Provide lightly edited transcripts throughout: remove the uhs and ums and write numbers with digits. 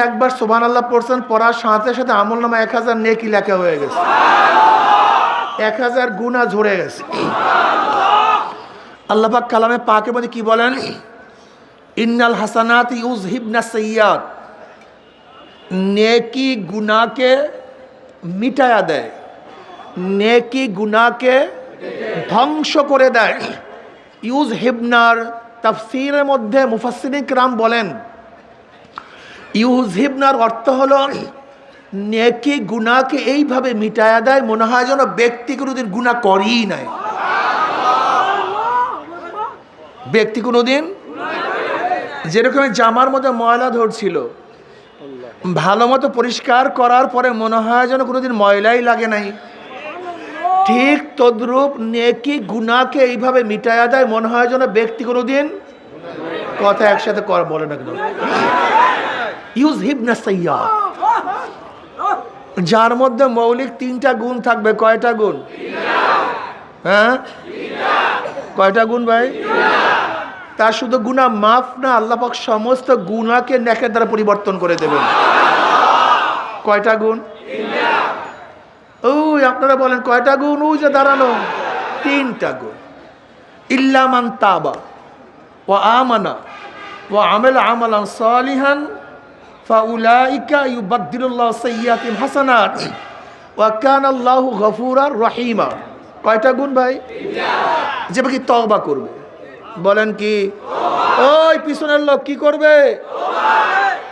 একবার সুবহানাল্লাহ পড়ছেন, পড়ার সাথে সাথে আমলনামা 1000 নেকি লেখা হয়ে গেছে, 1000 গুনাহ ঝরে গেছে। আল্লাহ পাক কালামে পাকের মধ্যে কি বলেন? ইন্নাল হাসানাতি ইউযহিবনা সাইয়্যাত, নেকি গুনাহকে মিটায়া দেয়, নেকি গুনাহকে ধ্বংস করে দেয়। ইউযহিবনার তাফসীরের মধ্যে মুফাসসিরিন কিরাম বলেন ইউযহিবনার অর্থ হলো নেকি গুনাহকে এইভাবে মিটায়া দেয় মনে হয় যেন ব্যক্তি কোনোদিন গুনাহ করেই নাই। ব্যক্তি কোনোদিন, যেরকম জামার মধ্যে ময়লা ধরছিল, ভালো মতো পরিষ্কার করার পরে মনে হয় যেন কোনোদিন ময়লাই লাগে নাই, ঠিক তদ্রূপ নেকি গুনাহকে এইভাবে মিটায়া দেয় মনে হয় যেন ব্যক্তি কোনোদিন, কথা একসাথে বলে না কেন, ইউযহিবনা সাইয়্যাত, যার মধ্যে মৌলিক 3টা গুণ থাকবে। কয়টা গুণ? হ্যাঁ, কয়টা গুণ ভাই? তার শুধু গুনাহ মাফ না, আল্লাহ পাক সমস্ত গুনাহকে নেকের দ্বারা পরিবর্তন করে দেবেন। কয়টা গুণ? ওই আপনারা বলেন কয়টা গুণ? ওই যে দাঁড়ানো, 3টা গুণ। ইল্লা মান তাবা ওয়া আমানা ওয়া আমিলা আমালান সালিহান ফাউলাইকা ইউবাদদিলুল্লাহু সাইয়্যাতিহিম হাসানাত ওয়া কানাল্লাহু গফুরার রহিমা। কয়টা গুণ ভাই? যে বাকি তওবা করবে। বলেন কি? ওই পিছনের লোক কি করবে?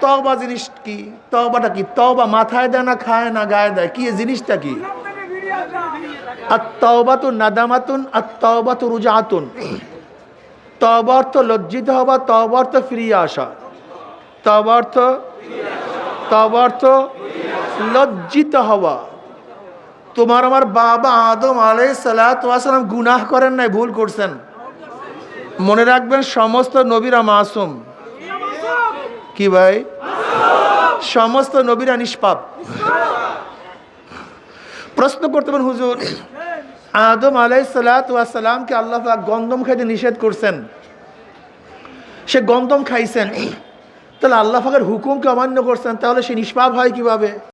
তওবা জিনিস কি? তওবাটা কি? তওবা মাথায় দেয় না, খায় না, গায়ে দেয়? কি জিনিসটা কি? আত-তাওবাতু নাদামাতুন, আত-তাওবাতু রুজআতুন। তওবা অর্থ লজ্জিত হওয়া, তওবা অর্থ ফিরিয়ে আসা। তওবা অর্থ লজ্জিত হওয়া। তোমার আমার বাবা আদম আলাইহিস সালাতু ওয়াস সালাম গুনাহ করেন নাই, ভুল করছেন। মনে রাখবেন সমস্ত নবীরা মাসুম। কি ভাই? সমস্ত নবীরা নিষ্পাপ। প্রশ্ন করতে পারেন, হুজুর আদম আলাইহিস সালাতু ওয়াস সালামকে আল্লাহ পাক গন্ধম খাইতে নিষেধ করছেন, সে গন্ধম খাইছেন, তাহলে আল্লাহ পাকের হুকুমকে অমান্য করছেন, তাহলে সে নিষ্পাপ হয় কিভাবে?